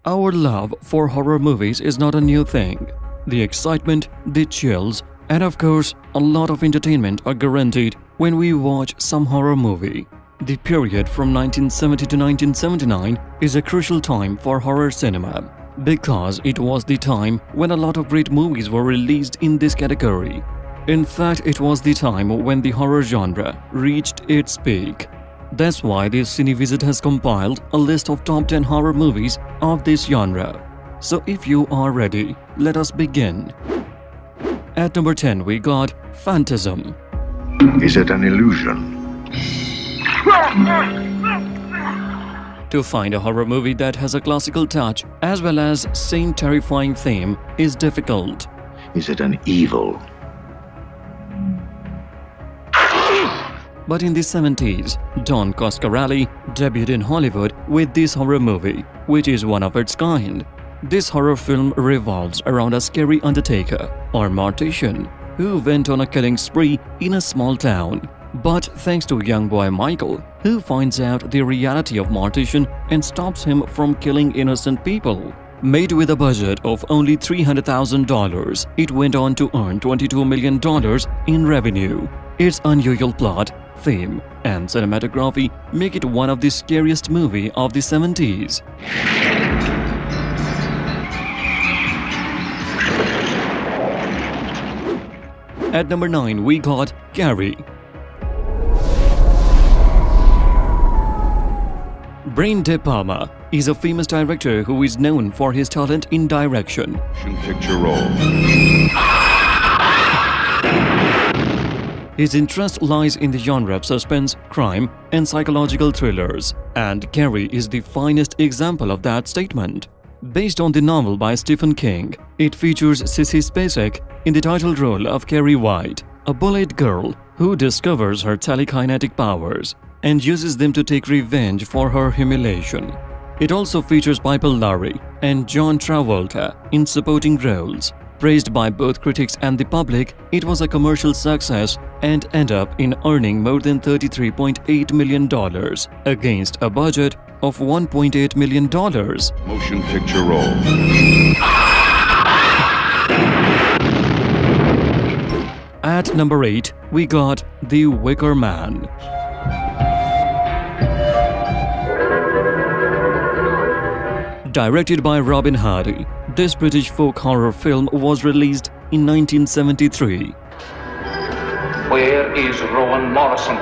Our love for horror movies is not a new thing. The excitement, the chills, and of course, a lot of entertainment are guaranteed when we watch some horror movie. The period from 1970 to 1979 is a crucial time for horror cinema because it was the time when a lot of great movies were released in this category. In fact, it was the time when the horror genre reached its peak. That's why the Cine Wizard has compiled a list of top 10 horror movies of this genre. So if you are ready, let us begin. At number 10 we got Phantasm. Is it an illusion? To find a horror movie that has a classical touch as well as same terrifying theme is difficult. Is it an evil? But in the 70s, Don Coscarelli debuted in Hollywood with this horror movie, which is one of its kind. This horror film revolves around a scary undertaker, or mortician, who went on a killing spree in a small town. But thanks to young boy Michael, who finds out the reality of mortician and stops him from killing innocent people. Made with a budget of only $300,000, it went on to earn $22 million in revenue. Its unusual plot, theme, and cinematography make it one of the scariest movies of the 70s. At number 9 we got Carrie. Brian De Palma is a famous director who is known for his talent in direction. Picture role. His interest lies in the genre of suspense, crime, and psychological thrillers, and Carrie is the finest example of that statement. Based on the novel by Stephen King, it features Sissy Spacek in the title role of Carrie White, a bullied girl who discovers her telekinetic powers and uses them to take revenge for her humiliation. It also features Piper Laurie and John Travolta in supporting roles. Praised by both critics and the public, it was a commercial success and ended up in earning more than $33.8 million against a budget of $1.8 million. Motion picture role. At number 8, we got The Wicker Man. Directed by Robin Hardy, this British folk horror film was released in 1973. Where is Rowan Morrison?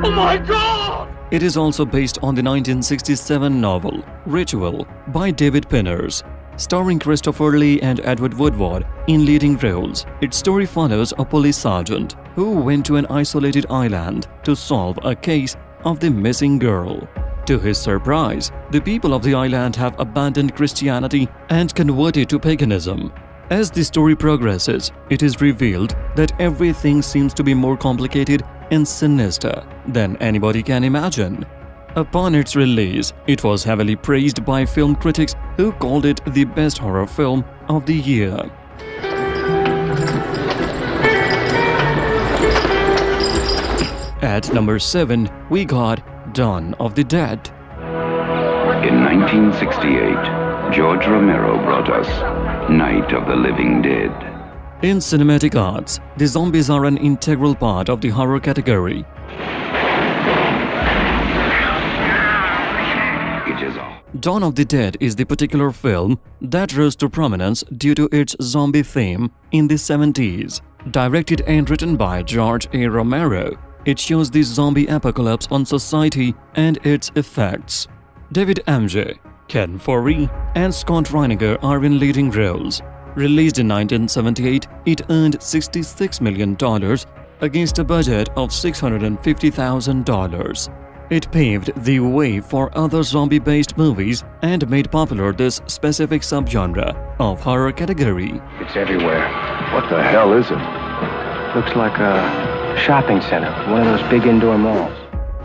Oh my God! It is also based on the 1967 novel Ritual by David Pinners. Starring Christopher Lee and Edward Woodward in leading roles, its story follows a police sergeant who went to an isolated island to solve a case of the missing girl. To his surprise, the people of the island have abandoned Christianity and converted to paganism. As the story progresses, it is revealed that everything seems to be more complicated and sinister than anybody can imagine. Upon its release, it was heavily praised by film critics who called it the best horror film of the year. At number 7, we got Dawn of the Dead. In 1968, George Romero brought us Night of the Living Dead. In cinematic arts, the zombies are an integral part of the horror category. Dawn of the Dead is the particular film that rose to prominence due to its zombie theme in the 70s. Directed and written by George A. Romero, it shows the zombie apocalypse on society and its effects. David Amge, Ken Foree, and Scott Reiniger are in leading roles. Released in 1978, it earned $66 million against a budget of $650,000. It paved the way for other zombie-based movies and made popular this specific subgenre of horror category. It's everywhere. What the hell is it? Looks like a shopping center, one of those big indoor malls.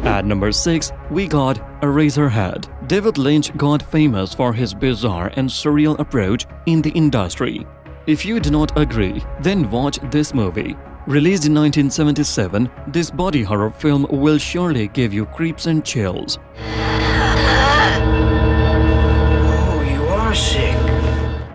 At number 6, we got Eraserhead. David Lynch got famous for his bizarre and surreal approach in the industry. If you do not agree, then watch this movie. Released in 1977, this body horror film will surely give you creeps and chills. Who you are?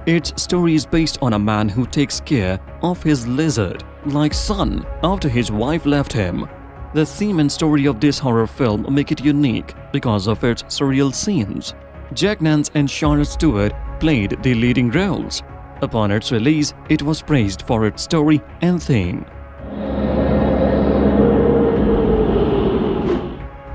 Its story is based on a man who takes care of his lizard-like son after his wife left him. The theme and story of this horror film make it unique because of its surreal scenes. Jack Nance and Charlotte Stewart played the leading roles. Upon its release, it was praised for its story and theme.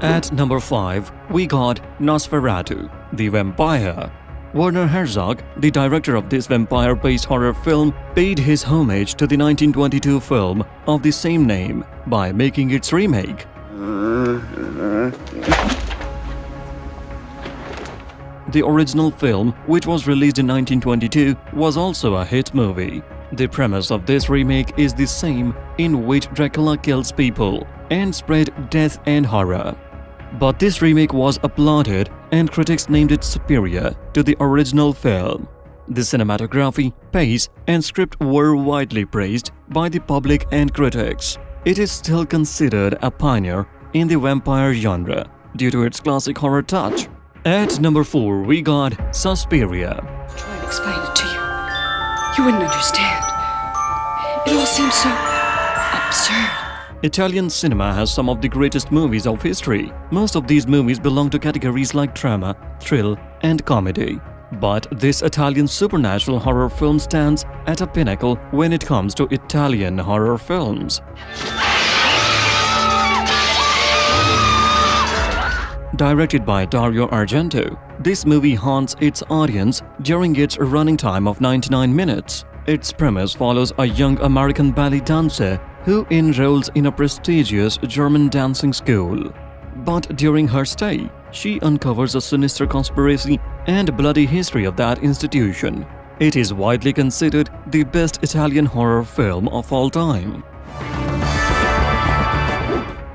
At number 5, we got Nosferatu The Vampire. Werner Herzog, the director of this vampire-based horror film, paid his homage to the 1922 film of the same name by making its remake. The original film, which was released in 1922, was also a hit movie. The premise of this remake is the same, in which Dracula kills people and spread death and horror. But this remake was applauded and critics named it superior to the original film. The cinematography, pace, and script were widely praised by the public and critics. It is still considered a pioneer in the vampire genre due to its classic horror touch. At number 4, we got Suspiria. Try and explain it to you. You wouldn't understand. It all seems so absurd. Italian cinema has some of the greatest movies of history. Most of these movies belong to categories like drama, thrill, and comedy. But this Italian supernatural horror film stands at a pinnacle when it comes to Italian horror films. Directed by Dario Argento, this movie haunts its audience during its running time of 99 minutes. Its premise follows a young American ballet dancer who enrolls in a prestigious German dancing school. But during her stay, she uncovers a sinister conspiracy and bloody history of that institution. It is widely considered the best Italian horror film of all time.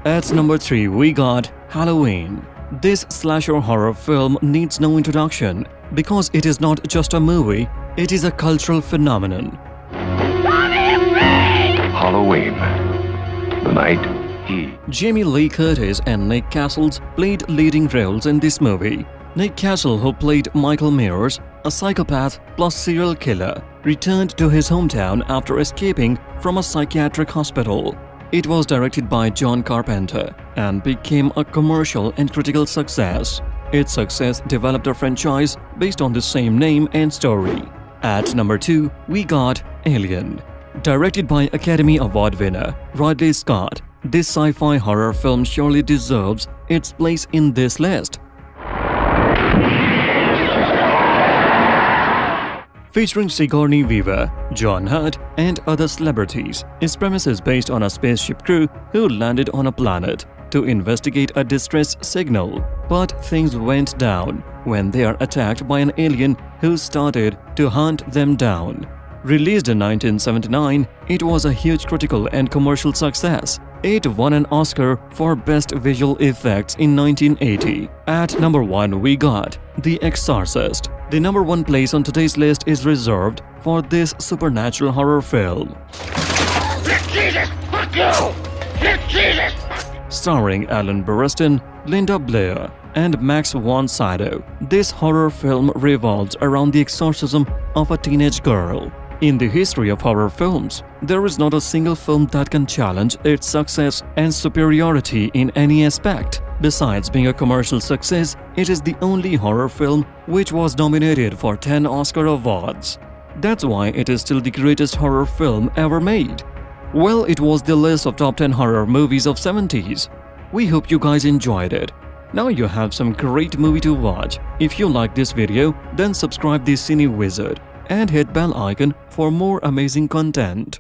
At number 3, we got Halloween. This slasher horror film needs no introduction because it is not just a movie, it is a cultural phenomenon. Halloween. The night he... Jamie Lee Curtis and Nick Castles played leading roles in this movie. Nick Castle, who played Michael Myers, a psychopath plus serial killer, returned to his hometown after escaping from a psychiatric hospital. It was directed by John Carpenter and became a commercial and critical success. Its success developed a franchise based on the same name and story. At number 2, we got Alien. Directed by Academy Award winner Ridley Scott, this sci-fi horror film surely deserves its place in this list. Featuring Sigourney Weaver, John Hurt, and other celebrities, its premise is based on a spaceship crew who landed on a planet to investigate a distress signal. But things went down when they are attacked by an alien who started to hunt them down. Released in 1979, it was a huge critical and commercial success. It won an Oscar for Best Visual Effects in 1980. At number 1, we got The Exorcist. The number 1 place on today's list is reserved for this supernatural horror film. Jesus, fuck you! Jesus! Starring Alan Burstyn, Linda Blair, and Max von Sydow, this horror film revolves around the exorcism of a teenage girl. In the history of horror films, there is not a single film that can challenge its success and superiority in any aspect. Besides being a commercial success, it is the only horror film which was nominated for 10 Oscar awards. That's why it is still the greatest horror film ever made. Well, it was the list of top 10 horror movies of 70s. We hope you guys enjoyed it. Now you have some great movie to watch. If you like this video, then subscribe the Cine Wizard and hit bell icon for more amazing content.